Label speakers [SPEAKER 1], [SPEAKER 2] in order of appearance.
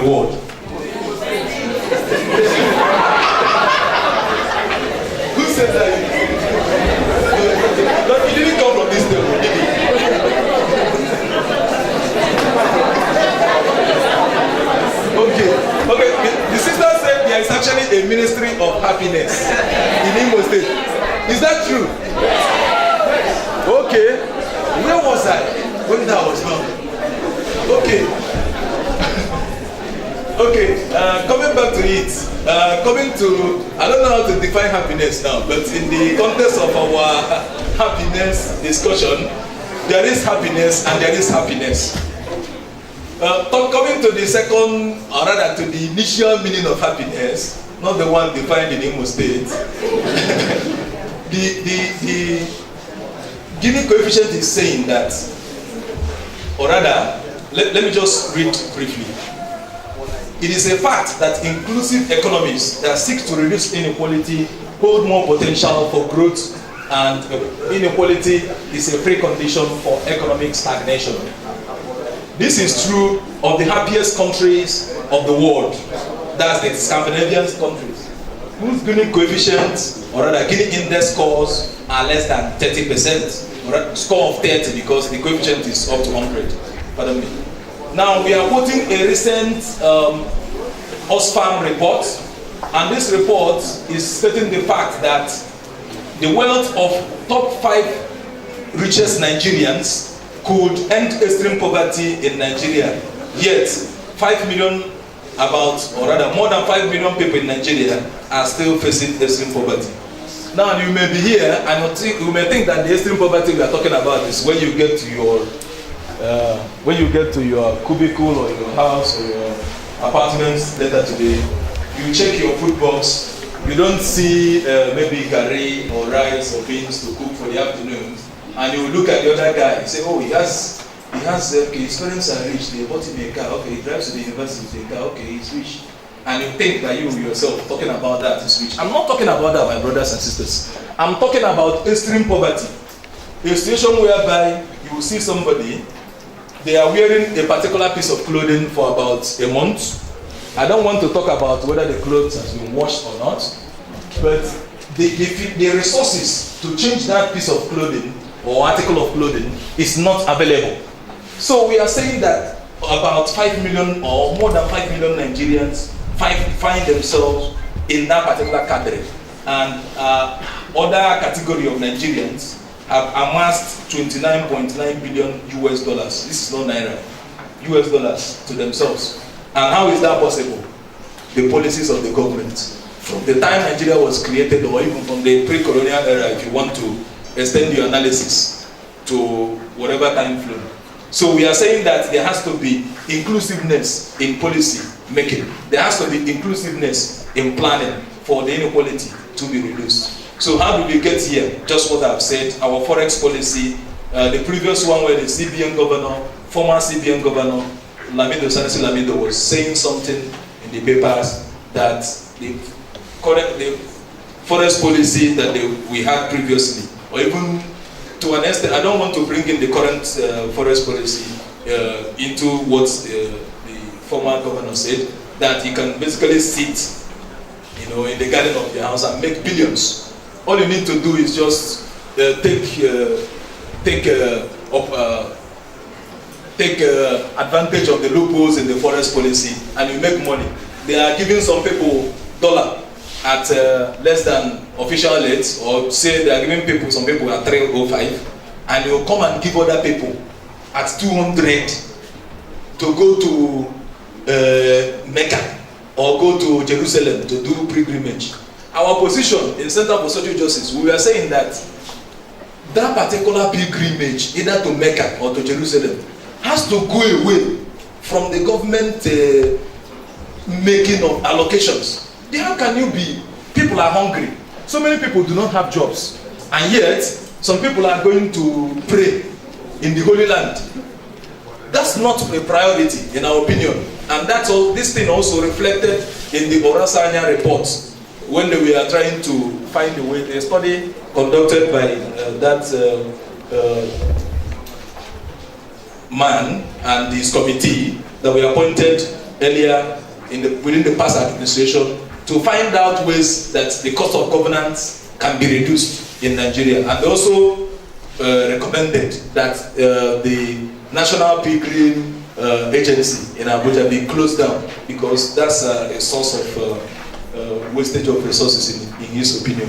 [SPEAKER 1] the world? Who said that? But it didn't come from this table, did it? Okay. The sister said there is actually a ministry of happiness in Imo State. Is that true? Okay. Where was I when that was done? Okay. Coming back to it. I don't know how to define happiness now, but in the context of our happiness discussion, there is happiness and there is happiness. Coming to the second, or rather to the initial meaning of happiness, not the one defined in Imo State. the Gini coefficient is saying that, or rather, let me just read briefly. It is a fact that inclusive economies that seek to reduce inequality hold more potential for growth, and inequality is a precondition for economic stagnation. This is true of the happiest countries of the world, that's the Scandinavian countries, whose Gini coefficients, or rather Gini index scores, are less than 30%, or score of 30 because the coefficient is up to 100. Pardon me. Now we are quoting a recent Oxfam report, and this report is stating the fact that the wealth of top 5 richest Nigerians could end extreme poverty in Nigeria. Yet 5 million, or rather more than 5 million people in Nigeria are still facing extreme poverty. Now you may be here and you may think that the extreme poverty we are talking about is when you get to your cubicle or your house or your apartments later today, you check your food box, you don't see maybe curry or rice or beans to cook for the afternoon, and you look at the other guy and say, oh, he has okay, his parents are rich, they bought him a car, okay, he drives to the university with a car, okay, he's rich. And you think that you yourself talking about that is rich. I'm not talking about that, my brothers and sisters. I'm talking about extreme poverty. A situation whereby you will see somebody, they are wearing a particular piece of clothing for about a month. I don't want to talk about whether the clothes has been washed or not, but the resources to change that piece of clothing or article of clothing is not available. So we are saying that about 5 million or more than 5 million Nigerians find themselves in that particular category, and other category of Nigerians have amassed 29.9 billion US dollars. This is not naira, US dollars to themselves. And how is that possible? The policies of the government. From the time Nigeria was created, or even from the pre-colonial era, if you want to extend your analysis to whatever time frame. So we are saying that there has to be inclusiveness in policy making. There has to be inclusiveness in planning for the inequality to be reduced. So how do we get here? Just what I've said, our forex policy, the previous one where the CBN governor, former CBN governor, Lamido was saying something in the papers that the forex policy that we had previously, or even to an extent, I don't want to bring in the current forest policy into what the former governor said, that you can basically sit, in the garden of your house and make billions. All you need to do is just take advantage of the loopholes in the forest policy, and you make money. They are giving some people $1 at less than official rates, or say they are giving some people at 305, and you come and give other people at 200 to go to Mecca or go to Jerusalem to do pilgrimage. Our position in Center for Social Justice, we were saying that that particular pilgrimage, either to Mecca or to Jerusalem, has to go away from the government making of allocations. How can you be? People are hungry. So many people do not have jobs, and yet some people are going to pray in the Holy Land. That's not a priority, in our opinion, and that's all. This thing also reflected in the Orasanya report when they were trying to find a way. A study conducted by that man and his committee that were appointed earlier within the past administration to find out ways that the cost of governance can be reduced in Nigeria, and also recommended that the National Pilgrim Agency in Abuja be closed down, because that's a source of wastage of resources in his opinion.